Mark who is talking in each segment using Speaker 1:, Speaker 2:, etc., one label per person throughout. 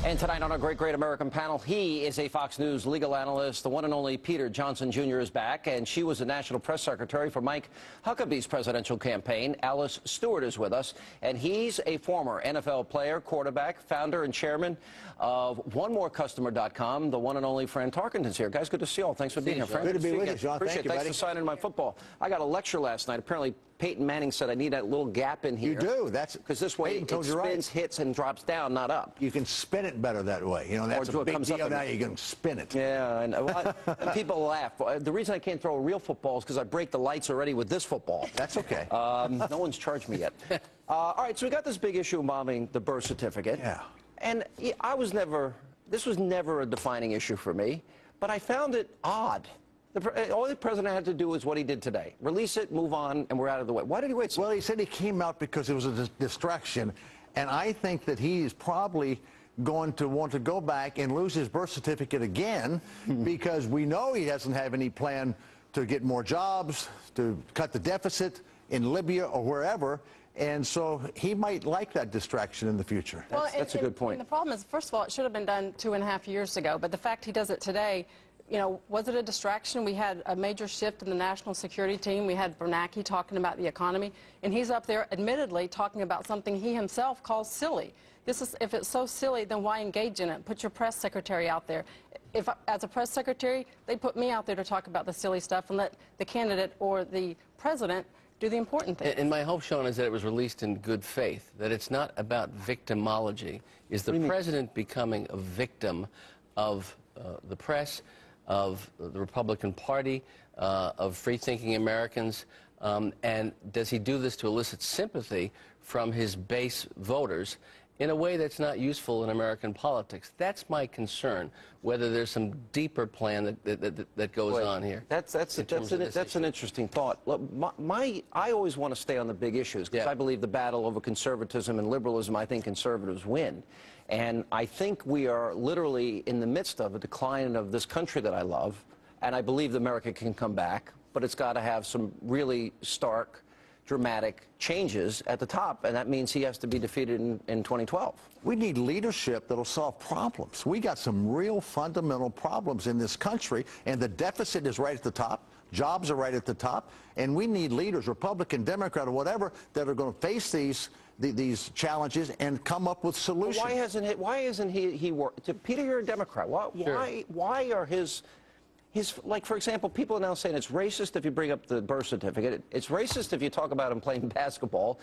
Speaker 1: And tonight on our Great American panel, he is a Fox News legal analyst. The one and only Peter Johnson Jr. is back, and she was the national press secretary for Mike Huckabee's presidential campaign. Alice Stewart is with us, and he's a former NFL player, quarterback, founder and chairman of OneMoreCustomer.com. The one and only Fran Tarkenton's here. Guys, good to see you all. Thanks for being here, Fran.
Speaker 2: Good to be with you, John.
Speaker 1: Appreciate it. Thanks for signing my football. I got a lecture last night. Apparently, Peyton Manning said I need that little gap in here.
Speaker 2: You do. That's
Speaker 1: because this way it spins, hits, and drops down, not up.
Speaker 2: You can spin it better that way. You know, that's a big deal. Now you can spin it.
Speaker 1: Yeah, and people laugh. The reason I can't throw a real football is because I break the lights already with this football.
Speaker 2: That's okay.
Speaker 1: No one's charged me yet. All right, so we got this big issue involving the birth certificate.
Speaker 2: Yeah.
Speaker 1: And this was never a defining issue for me, but I found it odd. All the president had to do is what he did today. Release it, move on, and we're out of the way. Why did he wait so long?
Speaker 2: Well, he said he came out because it was a distraction, and I think that he is probably going to want to go back and lose his birth certificate again because we know he doesn't have any plan to get more jobs, to cut the deficit in Libya or wherever. And so he might like that distraction in the future.
Speaker 1: That's a good point.
Speaker 3: And the problem is, first of all, it should have been done 2.5 years ago. But the fact he does it today, you know, was it a distraction? We had a major shift in the national security team. We had Bernanke talking about the economy. And he's up there, admittedly, talking about something he himself calls silly. If it's so silly, then why engage in it? Put your press secretary out there. If, as a press secretary, they put me out there to talk about the silly stuff and let the candidate or the president do the important thing.
Speaker 4: And my hope, Sean, is that it was released in good faith, that it's not about victimology. Is the president becoming a victim of the press, of the Republican Party, of free-thinking Americans, and does he do this to elicit sympathy from his base voters in a way that's not useful in American politics? That's my concern, whether there's some deeper plan that goes on here.
Speaker 1: That's an interesting thought. Look, I always want to stay on the big issues because I believe the battle over conservatism and liberalism, I think conservatives win. And I think we are literally in the midst of a decline of this country that I love, and I believe that America can come back, but it's got to have some really stark, dramatic changes at the top, and that means he has to be defeated in 2012.
Speaker 2: We need leadership that'll solve problems. We got some real fundamental problems in this country, and the deficit is right at the top. Jobs are right at the top, and we need leaders, Republican, Democrat, or whatever, that are going to face these challenges and come up with solutions.
Speaker 1: Well, why isn't he Peter, you're a Democrat. Why are his, like, for example, people are now saying it's racist if you bring up the birth certificate. It's racist if you talk about him playing basketball.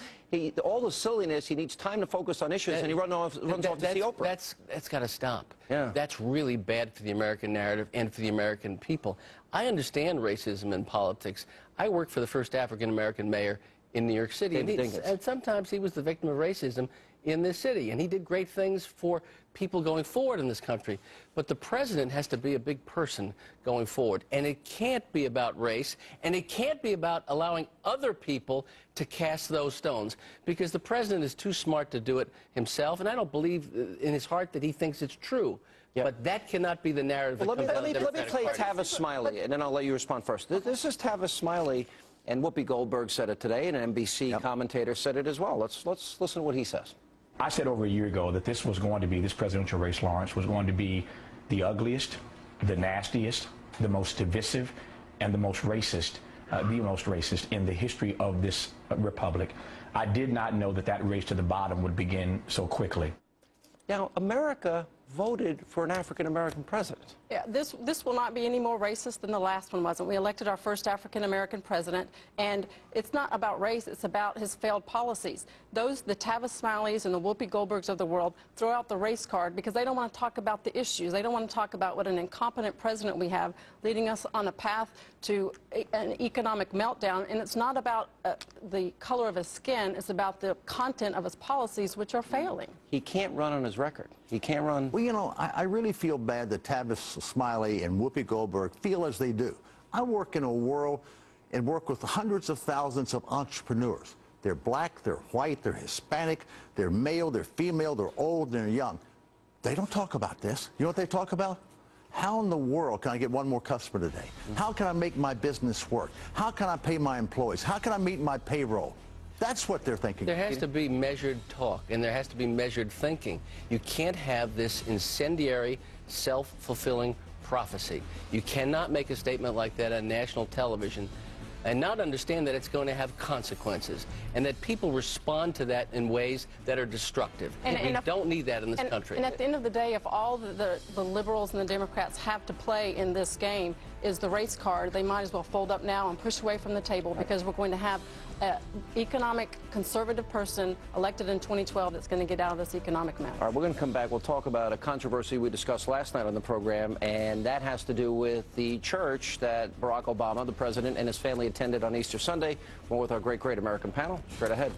Speaker 1: All the silliness, he needs time to focus on issues, and he runs off to see Oprah.
Speaker 4: That's got to stop.
Speaker 1: Yeah.
Speaker 4: That's really bad for the American narrative and for the American people. I understand racism in politics. I worked for the first African-American mayor in New York City, and sometimes he was the victim of racism in this city, and he did great things for people going forward in this country. But the president has to be a big person going forward, and it can't be about race, and it can't be about allowing other people to cast those stones, because the president is too smart to do it himself, and I don't believe in his heart that he thinks it's true. Yep. But that cannot be the narrative.
Speaker 1: Well, let me play Tavis Smiley, and then I'll let you respond first. This is Tavis Smiley, and Whoopi Goldberg said it today, and an NBC commentator said it as well. Let's listen to what he says.
Speaker 5: I said over a year ago that this presidential race, Lawrence, was going to be the ugliest, the nastiest, the most divisive, and the most racist in the history of this republic. I did not know that race to the bottom would begin so quickly.
Speaker 1: Now, America voted for an African-American president.
Speaker 3: Yeah, this will not be any more racist than the last one wasn't. We elected our first African-American president, and it's not about race, it's about his failed policies. The Tavis Smileys and the Whoopi Goldbergs of the world throw out the race card because they don't want to talk about the issues. They don't want to talk about what an incompetent president we have leading us on a path to an economic meltdown, and it's not about the color of his skin, it's about the content of his policies, which are failing.
Speaker 1: He can't run on his record. He can't run.
Speaker 2: Well, you know, I really feel bad that Tavis Smiley and Whoopi Goldberg feel as they do. I work in a world and work with hundreds of thousands of entrepreneurs. They're black, they're white, they're Hispanic, they're male, they're female, they're old, they're young. They don't talk about this. You know what they talk about? How in the world can I get one more customer today? How can I make my business work? How can I pay my employees? How can I meet my payroll? That's what they're thinking.
Speaker 4: There has to be measured talk, and there has to be measured thinking. You can't have this incendiary, self-fulfilling prophecy. You cannot make a statement like that on national television and not understand that it's going to have consequences, and that people respond to that in ways that are destructive. And we don't need that in this country.
Speaker 3: And at the end of the day, if all the liberals and the Democrats have to play in this game is the race card, they might as well fold up now and push away from the table, because we're going to have an economic conservative person elected in 2012 that's going to get out of this economic mess.
Speaker 1: All right, we're going to come back. We'll talk about a controversy we discussed last night on the program, and that has to do with the church that Barack Obama, the president, and his family attended on Easter Sunday. More with our great American panel straight ahead.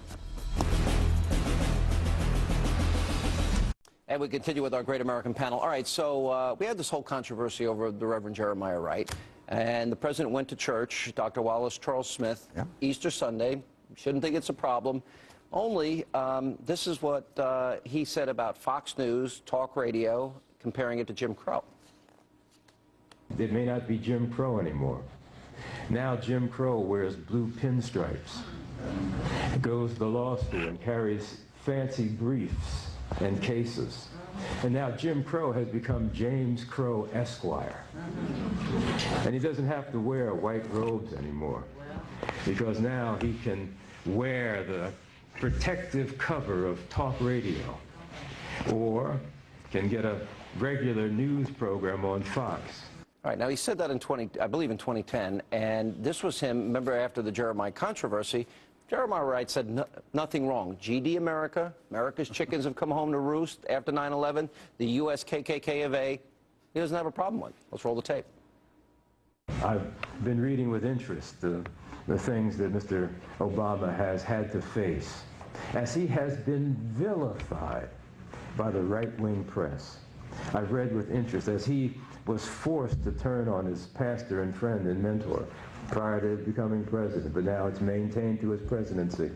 Speaker 1: And we continue with our great American panel. All right, so we had this whole controversy over the Reverend Jeremiah Wright. And the president went to church, Dr. Wallace Charles Smith, Easter Sunday. Shouldn't think it's a problem. Only, this is what he said about Fox News, talk radio, comparing it to Jim Crow.
Speaker 6: It may not be Jim Crow anymore. Now Jim Crow wears blue pinstripes, goes to the law school and carries fancy briefs and cases. And now Jim Crow has become James Crow Esquire. And he doesn't have to wear white robes anymore, because now he can wear the protective cover of talk radio, or can get a regular news program on Fox.
Speaker 1: All right, now he said that in I believe in 2010, and this was him, remember, after the Jeremiah controversy. Jeremiah Wright said nothing wrong. GD America, America's chickens have come home to roost after 9/11, the U.S. KKK of A. He doesn't have a problem with. Let's roll the tape.
Speaker 6: I've been reading with interest the things that Mr. Obama has had to face, as he has been vilified by the right-wing press. I've read with interest as he was forced to turn on his pastor and friend and mentor prior to becoming president, but now it's maintained to his presidency.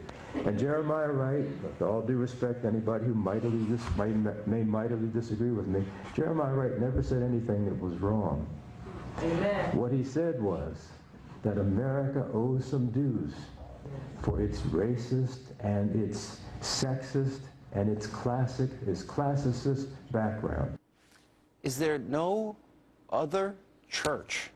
Speaker 6: And Jeremiah Wright, with all due respect to anybody who may mightily disagree with me, Jeremiah Wright never said anything that was wrong. Amen. What he said was that America owes some dues for its racist and its sexist and its classicist background.
Speaker 1: Is there no other church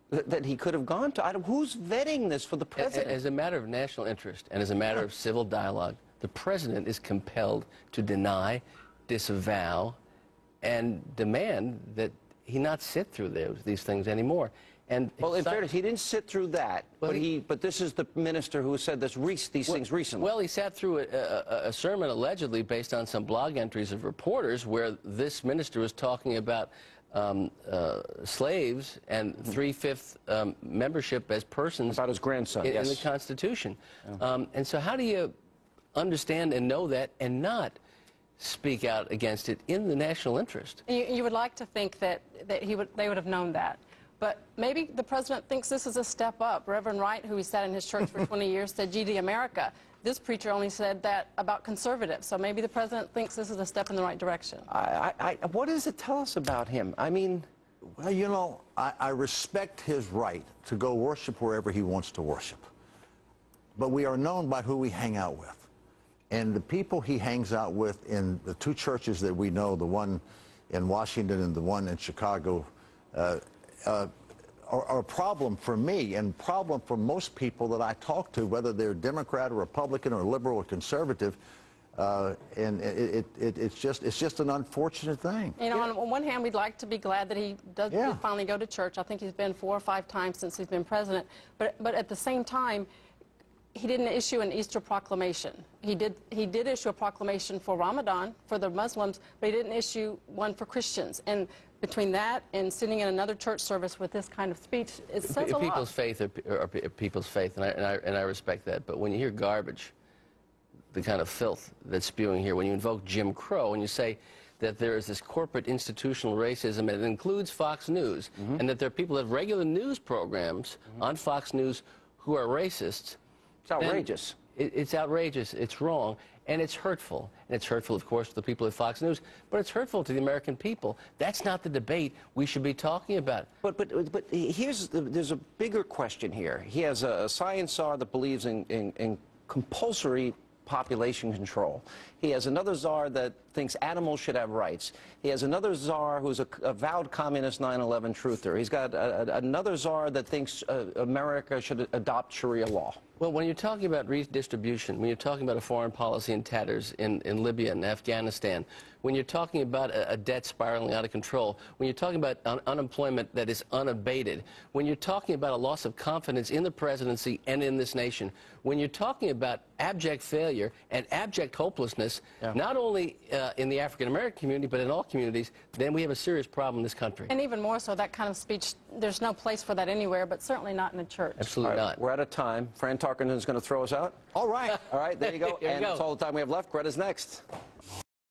Speaker 1: that he could have gone to? Who's vetting this for the president?
Speaker 4: As a matter of national interest and as a matter of civil dialogue, the president is compelled to deny, disavow, and demand that he not sit through these things anymore. And
Speaker 1: well, in fairness, he didn't sit through that, but this is the minister who said these things recently.
Speaker 4: Well, he sat through a sermon allegedly based on some blog entries of reporters where this minister was talking about slaves and 3/5 membership as persons
Speaker 1: about his grandson
Speaker 4: in the Constitution. And so how do you understand and know that and not speak out against it in the national interest?
Speaker 3: You would like to think that they would have known that. But maybe the president thinks this is a step up. Reverend Wright, who he sat in his church for 20 years, said GD America. This preacher only said that about conservatives. So maybe the president thinks this is a step in the right direction.
Speaker 1: What does it tell us about him? I mean,
Speaker 2: well, you know, I respect his right to go worship wherever he wants to worship. But we are known by who we hang out with. And the people he hangs out with in the two churches that we know, the one in Washington and the one in Chicago, are a problem for me and problem for most people that I talk to, whether they're Democrat or Republican or liberal or conservative. And it's just an unfortunate thing.
Speaker 3: You know, on one hand, we'd like to be glad that he did finally go to church. I think he's been 4 or 5 times since he's been president. But at the same time, he didn't issue an Easter proclamation. He did issue a proclamation for Ramadan for the Muslims, but he didn't issue one for Christians. And between that and sitting in another church service with this kind of speech, it says a lot.
Speaker 4: People's faith are people's faith, and I respect that. But when you hear garbage, the kind of filth that's spewing here, when you invoke Jim Crow and you say that there is this corporate institutional racism, and it includes Fox News, and that there are people that have regular news programs on Fox News who are racists.
Speaker 1: It's outrageous.
Speaker 4: It's outrageous. It's wrong. And it's hurtful. And it's hurtful, of course, to the people at Fox News, but it's hurtful to the American people. That's not the debate we should be talking about.
Speaker 1: But there's a bigger question here. He has a science czar that believes in compulsory population control. He has another czar that thinks animals should have rights. He has another czar who's a avowed communist 9/11 truther. He's got another czar that thinks America should adopt Sharia law.
Speaker 4: Well, when you're talking about redistribution, when you're talking about a foreign policy in tatters in Libya and Afghanistan, when you're talking about a debt spiraling out of control, when you're talking about unemployment that is unabated, when you're talking about a loss of confidence in the presidency and in this nation, when you're talking about abject failure and abject hopelessness, not only in the African-American community, but in all communities, then we have a serious problem in this country.
Speaker 3: And even more so, that kind of speech, there's no place for that anywhere, but certainly not in the church.
Speaker 4: Absolutely not.
Speaker 1: We're out of time. Fran Tarkenton's going to throw us out.
Speaker 2: All right.
Speaker 1: All right, there you go.
Speaker 4: Here you
Speaker 1: And
Speaker 4: go.
Speaker 1: that's all the time we have left. Greta's next.